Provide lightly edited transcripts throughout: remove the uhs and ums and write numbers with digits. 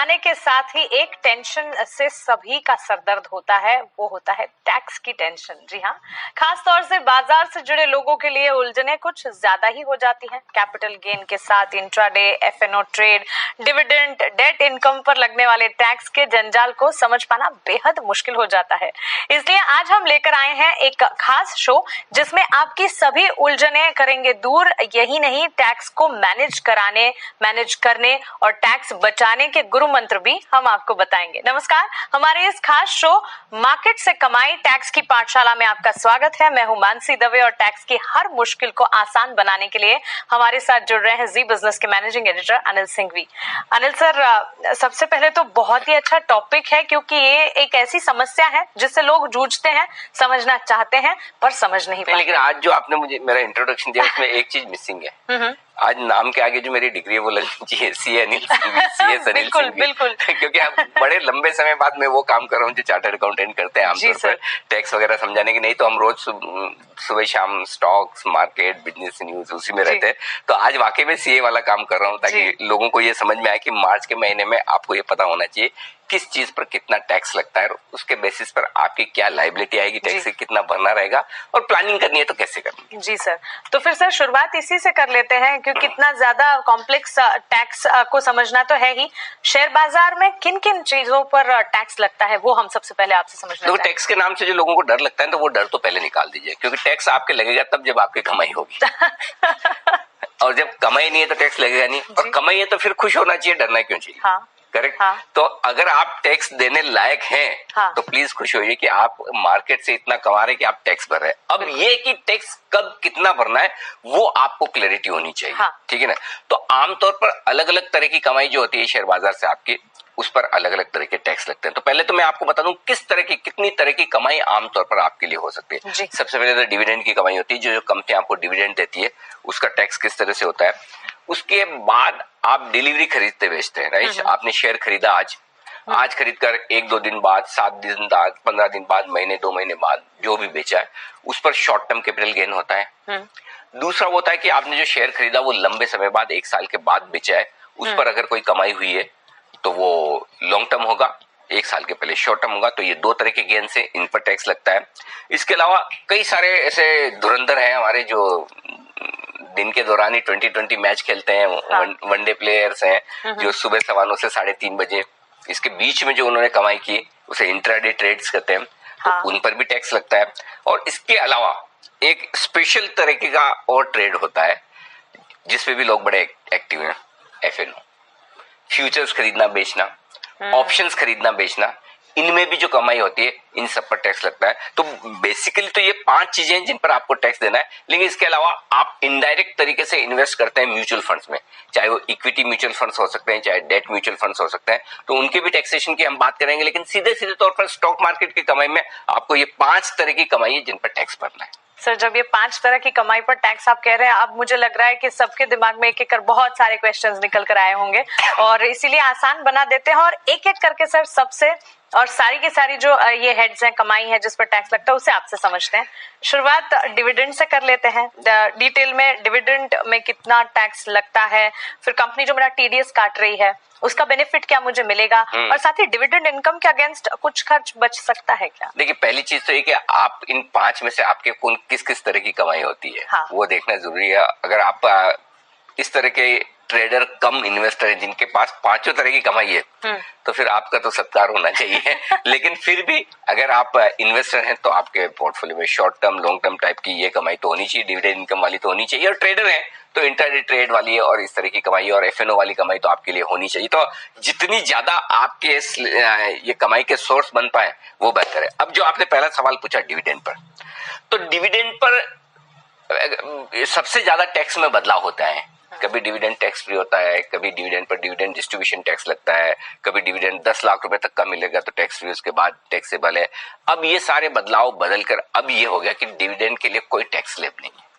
कमाने के साथ ही एक टेंशन से सभी का सरदर्द होता है, वो होता है टैक्स की टेंशन। जी हाँ, खास तौर से बाजार से जुड़े लोगों के लिए उलझने कुछ ज्यादा ही हो जाती हैं। कैपिटल गेन के साथ intraday, FnO trade, dividend, debt income पर लगने वाले टैक्स के जंजाल को समझ पाना बेहद मुश्किल हो जाता है। इसलिए आज हम लेकर आए हैं एक खास शो जिसमें आपकी सभी उलझने करेंगे दूर। यही नहीं, टैक्स को मैनेज करने और टैक्स बचाने के गुरु मंत्र भी हम आपको बताएंगे। नमस्कार, हमारे इस खास शो मार्केट से कमाई टैक्स की पाठशाला में आपका स्वागत है। मैं हूं मानसी दवे और टैक्स की हर मुश्किल को आसान बनाने के लिए हमारे साथ जुड़ रहे हैं जी बिजनेस के managing editor Anil Singhvi. Anil sir, सबसे पहले तो बहुत ही अच्छा टॉपिक है क्योंकि ये एक ऐसी समस्या है जिससे लोग जूझते हैं, समझना चाहते हैं पर समझ नहीं पाते। लेकिन आज जो आपने मुझे मेरा इंट्रोडक्शन दिया उसमें एक चीज मिसिंग है। आज नाम के आगे जो मेरी डिग्री है वो लगनी चाहिए सीए अनिल सिंघवी, सीएस अनिल सिंघवी। बिल्कुल क्योंकि अब बड़े लंबे समय बाद मैं वो काम कर रहा हूँ जो चार्टर्ड अकाउंटेंट करते हैं आमतौर पर, टैक्स वगैरह समझाने की। नहीं तो हम रोज सुबह शाम स्टॉक्स मार्केट बिजनेस न्यूज उसी में रहते हैं। तो आज वाकई में सीए वाला काम कर रहा हूँ ताकि लोगों को ये समझ में आए कि मार्च के महीने में आपको ये पता होना चाहिए किस चीज पर कितना टैक्स लगता है और उसके बेसिस पर आपकी क्या लायबिलिटी आएगी, टैक्स से कितना भरना रहेगा और प्लानिंग करनी है तो कैसे करनी है। जी सर, तो फिर सर शुरुआत इसी से कर लेते हैं क्योंकि इतना ज्यादा कॉम्प्लेक्स टैक्स को समझना तो है ही। शेयर बाजार में किन किन चीजों पर टैक्स लगता है वो हम सबसे पहले आपसे समझना चाहते हैं। टैक्स के नाम से जो लोगों को डर लगता है तो वो डर तो पहले निकाल दीजिए, क्योंकि टैक्स आपके लगेगा तब जब आपकी कमाई होगी और जब कमाई नहीं है तो टैक्स लगेगा नहीं, और कमाई है तो फिर खुश होना चाहिए, डरना क्यों चाहिए। हाँ। करेक्ट। हाँ। तो अगर आप टैक्स देने लायक हैं तो प्लीज खुश होइए कि आप मार्केट से इतना कमा रहे कि आप टैक्स भर रहे हैं। अब ये कि टैक्स कब कितना भरना है वो आपको क्लैरिटी होनी चाहिए। ठीक है ना। तो आमतौर पर अलग अलग तरह की कमाई जो होती है शेयर बाजार से आपकी, उस पर अलग अलग तरह के टैक्स लगते हैं। तो पहले तो मैं आपको बता दूं किस तरह की कितनी तरह की कमाई आमतौर पर आपके लिए हो सकती है। सबसे पहले तो डिविडेंड की कमाई होती है, जो कंपनी आपको डिविडेंड देती है उसका टैक्स किस तरह से होता है। उसके बाद आप डिलीवरी खरीदते बेचते हैं, राइट। आपने शेयर खरीदा आज खरीद कर 1-2 दिन बाद, 7 दिन बाद, 15 दिन बाद, महीने 2 महीने बाद जो भी बेचा है उस पर शॉर्ट टर्म कैपिटल गेन होता है। दूसरा वो होता है कि आपने जो शेयर खरीदा वो लंबे समय बाद 1 साल के बाद बेचा है, उस पर अगर कोई कमाई हुई है तो वो लॉन्ग टर्म होगा, 1 साल के पहले शॉर्ट टर्म होगा। तो ये 2 तरह के गेन से इन पर टैक्स लगता है। इसके अलावा कई सारे ऐसे धुरंधर हैं हमारे जो दिन के दौरान ही 2020 मैच खेलते हैं, वनडे प्लेयर्स हैं जो सुबह 9:15 से 3:30 बजे इसके बीच में जो उन्होंने कमाई की उसे इंट्राडे ट्रेड्स कहते हैं। तो उन पर भी टैक्स लगता है। और इसके अलावा एक स्पेशल तरीके का और ट्रेड होता है जिसपे भी लोग बड़े एक्टिव हैं, एफएनओ, फ्यूचर्स खरीदना बेचना, ऑप्शंस खरीदना बेचना, इनमें भी जो कमाई होती है इन सब पर टैक्स लगता है। तो बेसिकली तो ये 5 चीजें हैं जिन पर आपको टैक्स देना है। लेकिन इसके अलावा आप इनडायरेक्ट तरीके से इन्वेस्ट करते हैं म्यूचुअल फंड्स में, चाहे वो इक्विटी म्यूचुअल फंड्स हो सकते हैं, चाहे डेट म्यूचुअल फंड्स हो सकते हैं, तो उनके भी टैक्सेशन की हम बात करेंगे। लेकिन सीधे सीधे तौर पर स्टॉक मार्केट की कमाई में आपको ये 5 तरह की कमाई है जिन पर टैक्स भरना है। सर, जब ये 5 तरह की कमाई पर टैक्स आप कह रहे हैं, अब मुझे लग रहा है कि सबके दिमाग में एक एक कर बहुत सारे क्वेश्चंस निकल कर आए होंगे और इसीलिए आसान बना देते हैं और एक एक करके सर सबसे और सारी की सारी जो ये हेड्स हैं, कमाई है जिस पर टैक्स लगता है, उसे आपसे समझते हैं। शुरुआत डिविडेंड से कर लेते हैं। डिटेल में डिविडेंड में कितना टैक्स लगता है, फिर कंपनी जो मेरा टीडीएस काट रही है उसका बेनिफिट क्या मुझे मिलेगा और साथ ही डिविडेंड इनकम के अगेंस्ट कुछ खर्च बच सकता है क्या। देखिए, पहली चीज तो ये कि आप इन 5 में से आपके कौन किस किस तरह की कमाई होती है वो देखना जरूरी है। अगर आप इस तरह के ट्रेडर कम इन्वेस्टर है जिनके पास 5 तरह की कमाई है तो फिर आपका तो सत्कार होना चाहिए लेकिन फिर भी अगर आप इन्वेस्टर हैं तो आपके पोर्टफोलियो में short term long term type की ये कमाई तो होनी चाहिए, डिविडेंड इनकम वाली तो होनी चाहिए। और ट्रेडर हैं तो इंट्राडे ट्रेड वाली और इस तरह की कमाई और एफएनओ वाली कमाई तो आपके लिए होनी चाहिए। तो जितनी ज्यादा आपके ये कमाई के सोर्स बन पाए वो बेहतर है। अब जो आपने पहला सवाल पूछा डिविडेंड पर, तो डिविडेंड पर सबसे ज्यादा टैक्स में बदलाव होता है। कभी डिविडेंड टैक्स फ्री होता है, कभी dividend per dividend distribution tax लगता है, कभी डिविडेंड 10 लाख रुपए तक का मिलेगा तो टैक्स फ्री, उसके बाद टैक्सेबल है। अब ये सारे बदलाव बदलकर अब ये हो गया कि डिविडेंड के लिए कोई टैक्स स्लैब नहीं है।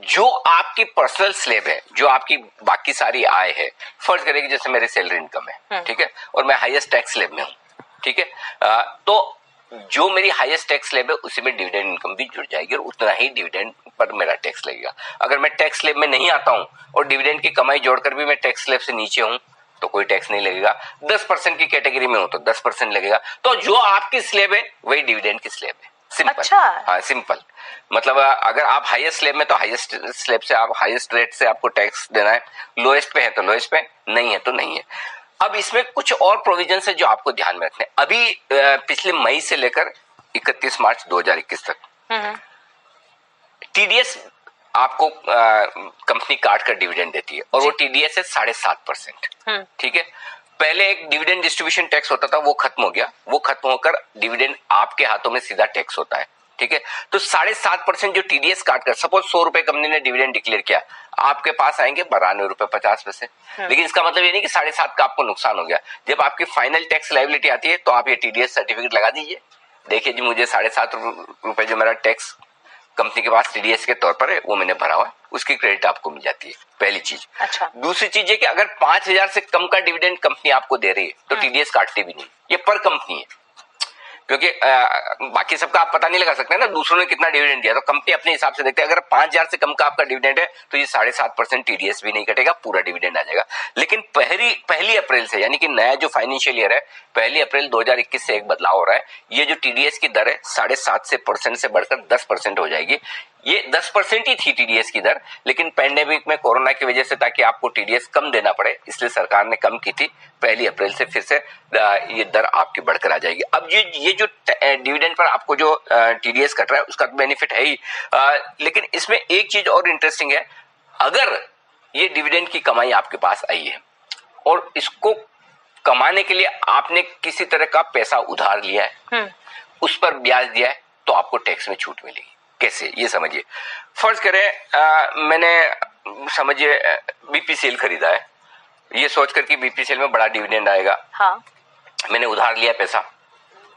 जो आपकी पर्सनल स्लैब है, जो आपकी बाकी सारी आय है, फर्ज करें कि जैसे मेरी सैलरी इनकम है, ठीक है, और मैं हाईएस्ट टैक्स स्लैब में हूं, ठीक है, तो जो मेरी हाईएस्ट टैक्स स्लैब है उसी में डिविडेंड इनकम भी जुड़ जाएगी और उतना ही डिविडेंड पर मेरा टैक्स लगेगा। अगर मैं टैक्स स्लैब में नहीं आता हूं और डिविडेंड की कमाई जोड़कर भी मैं टैक्स स्लैब से नीचे हूं तो कोई टैक्स नहीं लगेगा, 10% की कैटेगरी में हो तो 10% लगेगा। तो जो आपकी स्लैब है वही डिविडेंड की स्लैब है, सिंपल। अच्छा। हाँ सिंपल, मतलब अगर आप हाईएस्ट स्लैब में तो हाईएस्ट स्लैब से आप हाईएस्ट रेट से आपको टैक्स देना है, लोएस्ट पे है तो लोएस्ट पे, नहीं है तो नहीं है। अब इसमें कुछ और प्रोविजन है जो आपको ध्यान में रखने। अभी पिछले मई से लेकर 31 मार्च 2021 तक टीडीएस आपको कंपनी काट कर डिविडेंड देती है और वो टीडीएस है 7.5%। ठीक है, पहले एक डिविडेंड डिस्ट्रीब्यूशन टैक्स होता था, वो खत्म हो गया, वो खत्म होकर डिविडेंड आपके हाथों में सीधा टैक्स होता है। ठीक है, तो 7.5% जो टीडीएस काट कर, सपोज 100 रुपए कंपनी ने डिविडेंड डिक्लेयर किया, आपके पास आएंगे 92 रुपए 50 पैसे। लेकिन इसका मतलब ये नहीं कि 7.5 का आपको नुकसान हो गया। जब आपकी फाइनल टैक्स लायबिलिटी आती है तो आप ये टीडीएस सर्टिफिकेट लगा दीजिए, देखिए जी मुझे 7.5 रुपए जो मेरा टैक्स कंपनी के पास टीडीएस के तौर पर है वो मैंने भरा हुआ है, उसकी क्रेडिट आपको मिल जाती है, पहली चीज। अच्छा। दूसरी चीज है कि अगर 5,000 से कम का डिविडेंड कंपनी आपको दे रही है तो टीडीएस काटती भी नहीं, ये पर कंपनी है, क्योंकि बाकी सबका आप पता नहीं लगा सकते ना दूसरों ने कितना डिविडेंड दिया, तो कंपनी अपने हिसाब से देखते हैं। अगर 5,000 से कम का आपका डिविडेंड है तो ये 7.5% टीडीएस भी नहीं कटेगा, पूरा डिविडेंड आ जाएगा। लेकिन पहली अप्रैल से, यानी कि नया जो फाइनेंशियल ईयर है, 1 अप्रैल 2021 से एक बदलाव हो रहा है। ये जो टीडीएस की दर है 7.5% से बढ़कर 10% हो जाएगी। ये 10% ही थी टीडीएस की दर, लेकिन पैंडेमिक में कोरोना की वजह से ताकि आपको टीडीएस कम देना पड़े इसलिए सरकार ने कम की थी। 1 अप्रैल से फिर से ये दर आपकी बढ़कर आ जाएगी। अब ये जो डिविडेंड पर आपको जो टीडीएस कट रहा है उसका बेनिफिट है ही, लेकिन इसमें एक चीज और इंटरेस्टिंग है, अगर ये डिविडेंड की कमाई आपके पास आई है और इसको कमाने के लिए आपने किसी तरह का पैसा उधार लिया है, उस पर ब्याज दिया है, तो आपको टैक्स में छूट मिलेगी। कैसे, ये समझिए। फर्ज करें मैंने समझिए बीपीसीएल खरीदा है, ये सोचकर कि बीपीसीएल में बड़ा डिविडेंड आएगा। हाँ। मैंने उधार लिया पैसा,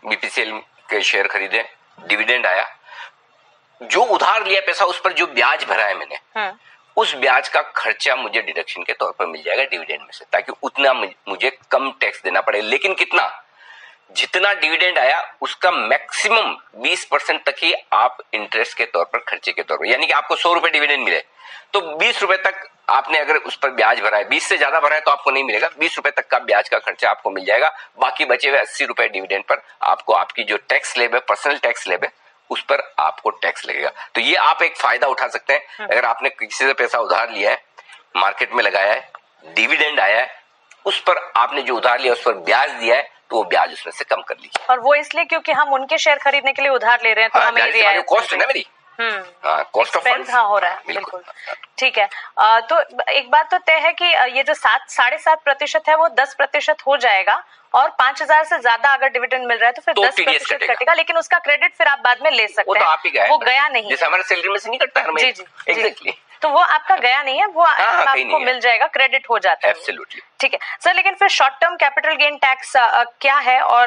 बीपीसीएल के शेयर खरीदे, डिविडेंड आया, जो उधार लिया पैसा उस पर जो ब्याज भरा है मैंने, उस ब्याज का खर्चा मुझे डिडक्शन के तौर पर मिल जाएगा डिविडेंड में से, ताकि उतना मुझे कम टैक्स देना पड़े। लेकिन कितना, जितना डिविडेंड आया उसका मैक्सिमम 20% तक ही आप इंटरेस्ट के तौर पर, खर्चे के तौर पर, यानी कि आपको 100 रुपए डिविडेंड मिले तो 20 रुपए तक आपने अगर उस पर ब्याज भरा है, 20 से ज्यादा भरा है तो आपको नहीं मिलेगा, 20 रुपए तक का ब्याज का खर्चा आपको मिल जाएगा। बाकी बचे हुए 80 रुपए डिविडेंड पर आपको आपकी जो टैक्स स्लैब है, पर्सनल टैक्स स्लैब है, उस पर आपको टैक्स लगेगा। तो ये आप एक फायदा उठा सकते हैं। अगर आपने किसी से पैसा उधार लिया है, मार्केट में लगाया है, डिविडेंड आया है, उस पर आपने जो उधार लिया उस पर ब्याज दिया है, तो वो ब्याज उसमें से कम कर लीजिए। और वो इसलिए क्योंकि हम उनके शेयर खरीदने के लिए उधार ले रहे हैं, तो हमें रियायत कॉस्ट है ना मेरी, कॉस्ट ऑफ फंड्स हो रहा है। बिल्कुल ठीक है। तो एक बात तो तय है कि ये जो 7.5% है वो 10% हो जाएगा, और 5,000 से ज्यादा अगर डिविडेंड मिल रहा है तो फिर 10% कटेगा, लेकिन उसका क्रेडिट फिर आप बाद में ले सकते हैं। वो तो आप ही गए, वो गया नहीं, जैसे हमारे सैलरी में से नहीं कटता है। जी, एग्जैक्टली। तो वो आपका गया नहीं है, वो आपको मिल जाएगा, क्रेडिट हो जाता है। एब्सोल्युटली ठीक है सर। लेकिन फिर short term capital gain tax क्या है, और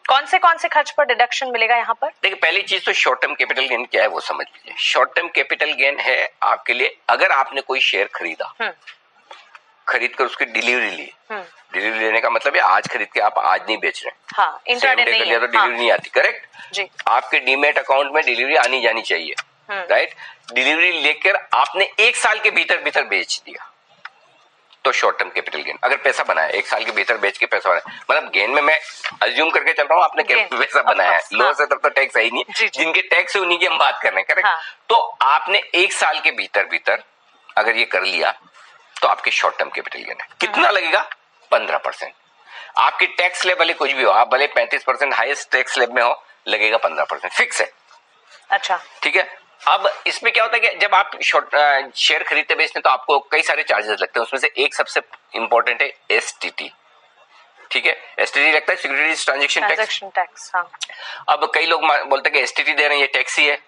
कौन से खर्च पर डिडक्शन मिलेगा यहाँ पर? देखिए, पहली चीज तो शॉर्ट टर्म कैपिटल गेन क्या है वो समझ लीजिए। शॉर्ट टर्म कैपिटल गेन है आपके लिए, अगर आपने कोई शेयर खरीदा, खरीद कर उसकी डिलीवरी ली, डिलीवरी लेने का मतलब है आज खरीद के आप आज नहीं बेच रहे, हाँ, इंट्राडे नहीं है, तो डिलीवरी नहीं आती, करेक्ट जी। आपके डीमेट अकाउंट में डिलीवरी आनी जानी चाहिए, राइट। डिलीवरी लेकर आपने 1 साल के भीतर बेच दिया तो शॉर्ट टर्म कैपिटल गेन। अगर पैसा बनाया 1 साल के भीतर बेच के पैसा बनाया, मतलब गेन में मैं अज्यूम करके चल रहा हूँ आपने पैसा बनाया है, लॉस है तब तो टैक्स है ही नहीं, जिनके टैक्स है उन्हीं की हम बात कर रहे हैं, करेक्ट। तो आपने 1 साल के भीतर अगर ये कर लिया तो आपके शॉर्ट टर्म कैपिटल गेन है। कितना लगेगा? 15%। आपकी टैक्स स्लैब भले कुछ भी हो, आप भले 35% हाईएस्ट टैक्स स्लैब में हो, लगेगा 15%, फिक्स है। अच्छा, ठीक है। अब इसमें क्या होता है कि जब आप शेयर खरीदते बेचते तो आपको कई सारे चार्जेस लगते हैं, उसमें से एक सबसे इंपॉर्टेंट है एसटीटी। ठीक है, एसटीटी लगता है सिक्योरिटीज ट्रांजैक्शन टैक्स। हाँ। अब कई लोग बोलते हैं कि एसटीटी दे रहे हैं, ये टैक्स ही है,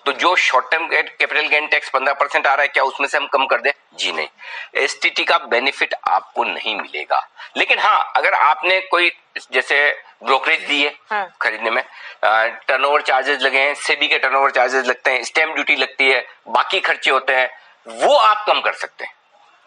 तो जो short term capital gain tax 15% आ रहा है, क्या उसमें से हम कम कर दें? जी नहीं, एसटीटी का बेनिफिट आपको नहीं मिलेगा। लेकिन हाँ, अगर आपने कोई जैसे ब्रोकरेज दी है खरीदने में, टर्नओवर चार्जेस लगे हैं, सेबी के टर्नओवर चार्जेस लगते हैं, स्टैम्प ड्यूटी लगती है, बाकी खर्चे होते हैं, वो आप कम कर सकते हैं।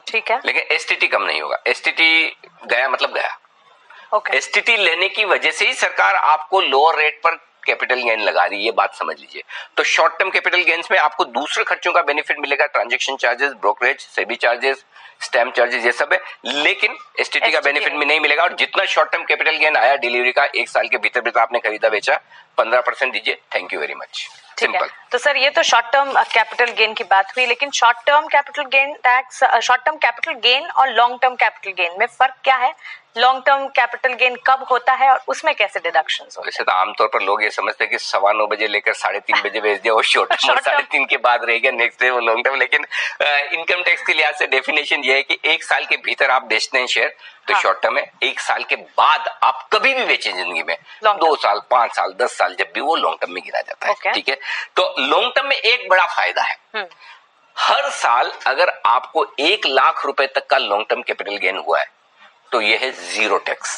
ठीक है, लेकिन एसटीटी कम नहीं होगा। एसटीटी गया मतलब गया। एसटीटी लेने की वजह से ही सरकार आपको लोअर रेट पर कैपिटल गेन लगा रही है, ये बात समझ लीजिए। तो शॉर्ट टर्म कैपिटल गेन्स में आपको दूसरे खर्चों का बेनिफिट मिलेगा, transaction charges, brokerage, SEBI charges, stamp charges ये सब है, लेकिन एसटीटी का बेनिफिट में नहीं मिलेगा। और जितना शॉर्ट टर्म कैपिटल गेन आया डिलीवरी का 1 साल के भीतर आपने खरीदा बेचा, 15% दीजिए, thank you very much. Simple. तो सर ये तो शॉर्ट टर्म कैपिटल गेन की बात हुई, लेकिन short term capital gain tax, short term capital gain और लॉन्ग टर्म कैपिटल गेन में फर्क क्या है? लॉन्ग टर्म कैपिटल गेन कब होता है और उसमें कैसे डिडक्शंस होते हैं? वैसे तो आमतौर पर लोग ये समझते हैं कि 9:15 बजे लेकर 3:30 बजे भेज दिया वो शॉर्ट टर्म, और 3:30 के बाद रहेगा नेक्स्ट डे वो लॉन्ग टर्म। लेकिन इनकम टैक्स के लिहाज से डेफिनेशन ये है कि 1 साल के भीतर आप बेचते हैं शेयर तो शॉर्ट टर्म है, 1 साल के बाद आप कभी भी बेचे जिंदगी में, 2 साल 5 साल 10 साल जब भी, वो लॉन्ग टर्म में गिना जाता है। ठीक है, तो लॉन्ग टर्म में एक बड़ा फायदा है, हर साल अगर आपको 1 लाख रुपए तक का लॉन्ग टर्म कैपिटल गेन हुआ है तो ये है 0 टैक्स।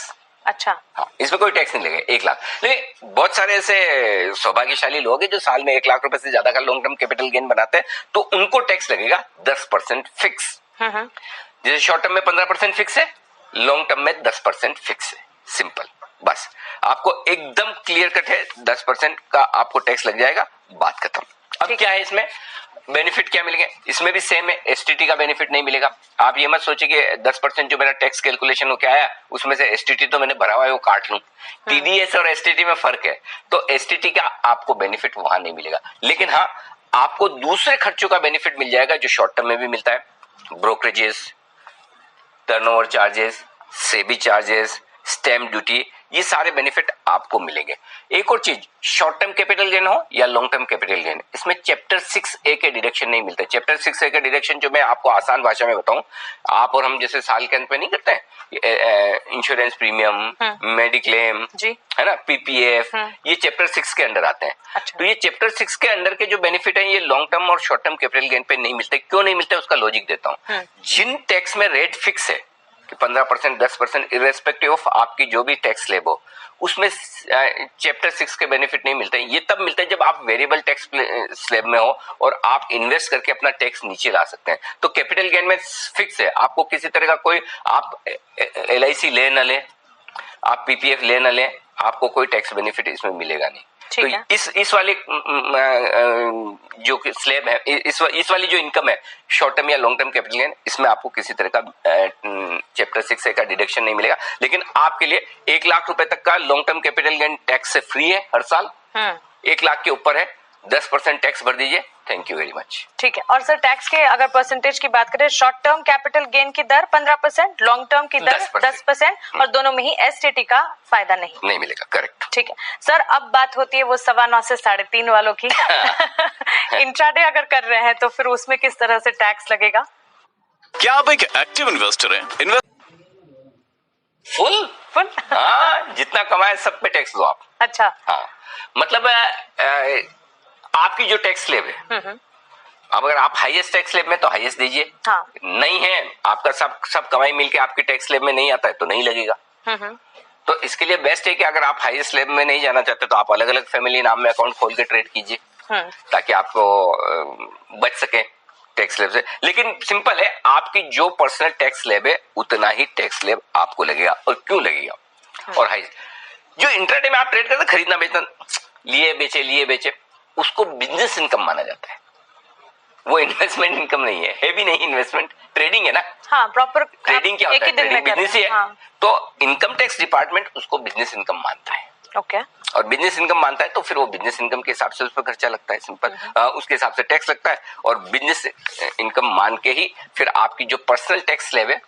अच्छा। हाँ, इसमें कोई टैक्स नहीं लगेगा 1 लाख। लेकिन बहुत सारे ऐसे सौभाग्यशाली लोग हैं जो साल में 1 लाख रुपए से ज्यादा का लॉन्ग टर्म कैपिटल गेन बनाते हैं, तो उनको टैक्स लगेगा 10% फिक्स। जैसे शॉर्ट टर्म में 15% फिक्स है, लॉन्ग टर्म में 10% फिक्स है। सिंपल, बस आपको एकदम क्लियर कट है, 10% का आपको टैक्स लग जाएगा, बात खत्म। अब क्या है इसमें बेनिफिट, क्या मिलेंगे? इसमें भी सेम है, एसटीटी का बेनिफिट नहीं मिलेगा। आप ये मत सोचिए कि 10% जो मेरा टैक्स कैलकुलेशन हो क्या आया उसमें से एसटीटी तो मैंने भरा हुआ है वो काट लूं। टीडीएस और एसटीटी में फर्क है, तो एसटीटी का आपको बेनिफिट वहां नहीं मिलेगा, लेकिन हाँ आपको दूसरे खर्चों का बेनिफिट मिल जाएगा जो शॉर्ट टर्म में भी मिलता है। Brokerages, turnover charges, SEBI charges, stamp duty, ये सारे बेनिफिट आपको मिलेंगे। एक और चीज, शॉर्ट टर्म कैपिटल गेन हो या लॉन्ग टर्म कैपिटल गेन, इसमें चैप्टर 6A के डिडक्शन नहीं मिलते। चैप्टर 6A के डिडक्शन जो मैं आपको आसान भाषा में बताऊं, आप और हम जैसे साल के अंत में नहीं करते हैं इंश्योरेंस प्रीमियम, मेडिक्लेम जी, है ना, पीपीएफ, ये चैप्टर 6 के अंडर आते हैं। अच्छा। तो ये चैप्टर 6 के अंडर के जो बेनिफिट है ये लॉन्ग टर्म और शॉर्ट टर्म कैपिटल गेन पे नहीं मिलते। क्यों नहीं मिलते उसका लॉजिक देता हूं। जिन टैक्स में रेट फिक्स है कि 15% 10% इरेस्पेक्टिव ऑफ आपकी जो भी टैक्स स्लैब हो, उसमें चैप्टर 6 के बेनिफिट नहीं मिलते। ये तब मिलते हैं जब आप वेरिएबल टैक्स स्लैब में हो और आप इन्वेस्ट करके अपना टैक्स नीचे ला सकते हैं। तो कैपिटल गेन में फिक्स है, आपको किसी तरह का कोई, आप LIC ले न ले, आप PPF ले न ले, आपको कोई टैक्स बेनिफिट इसमें मिलेगा नहीं। तो इस वाली जो स्लैब है, इस वाली जो इनकम है शॉर्ट टर्म या लॉन्ग टर्म कैपिटल गेन, इसमें आपको किसी तरह का चैप्टर 6 का डिडक्शन नहीं मिलेगा। लेकिन आपके लिए 1 लाख रुपए तक का long term capital gain tax से फ्री है हर साल। 1 लाख के ऊपर है 10% टैक्स भर दीजिए, थैंक यू वेरी मच। ठीक है, और सर टैक्स के अगर परसेंटेज की बात करें, शॉर्ट टर्म कैपिटल गेन की दर 15%, लॉन्ग टर्म की दर 10%, और दोनों में ही एसटीटी का फायदा नहीं मिलेगा। करेक्ट। ठीक है सर, अब बात होती है वो 9:15 से 3:30 वालों की। इंट्राडे अगर कर रहे हैं तो फिर उसमें किस तरह से टैक्स लगेगा? क्या आप एक एक्टिव इन्वेस्टर हैं? फुल हाँ, जितना कमाए सब पे टैक्स दो आप। अच्छा। हाँ, मतलब आपकी जो टैक्स स्लैब है, अब अगर आप हाईएस्ट टैक्स स्लैब में तो हाईएस्ट दीजिए। हाँ। नहीं है आपका सब कमाई मिलके आपकी टैक्स स्लैब में नहीं आता है तो नहीं लगेगा। तो इसके लिए बेस्ट है कि अगर आप हाईएस्ट स्लैब में नहीं जाना चाहते तो आप अलग अलग फैमिली नाम में अकाउंट खोल के ट्रेड कीजिए ताकि आपको बच सके टैक्स स्लैब से। लेकिन सिंपल है, आपकी जो पर्सनल टैक्स स्लैब है उतना ही टैक्स स्लैब आपको लगेगा। और क्यों लगेगा? और हाई जो इंट्राडे में आप ट्रेड करते, खरीदना बेचना, लिए बेचे, उसको बिजनेस इनकम माना जाता है। वो इन्वेस्टमेंट इनकम नहीं है भी नहीं, इन्वेस्टमेंट ट्रेडिंग है ना। हाँ, प्रॉपर ट्रेडिंग क्या होता है? ट्रेडिंग बिजनेस ही है। हाँ। तो इनकम टैक्स डिपार्टमेंट उसको बिजनेस इनकम मानता है। ओके। और बिजनेस इनकम मानता है तो फिर वो बिजनेस इनकम के हिसाब से उस पर खर्चा लगता है। सिंपल, उसके हिसाब से टैक्स लगता है। और बिजनेस इनकम मान के ही फिर आपकी जो पर्सनल टैक्स स्लैब है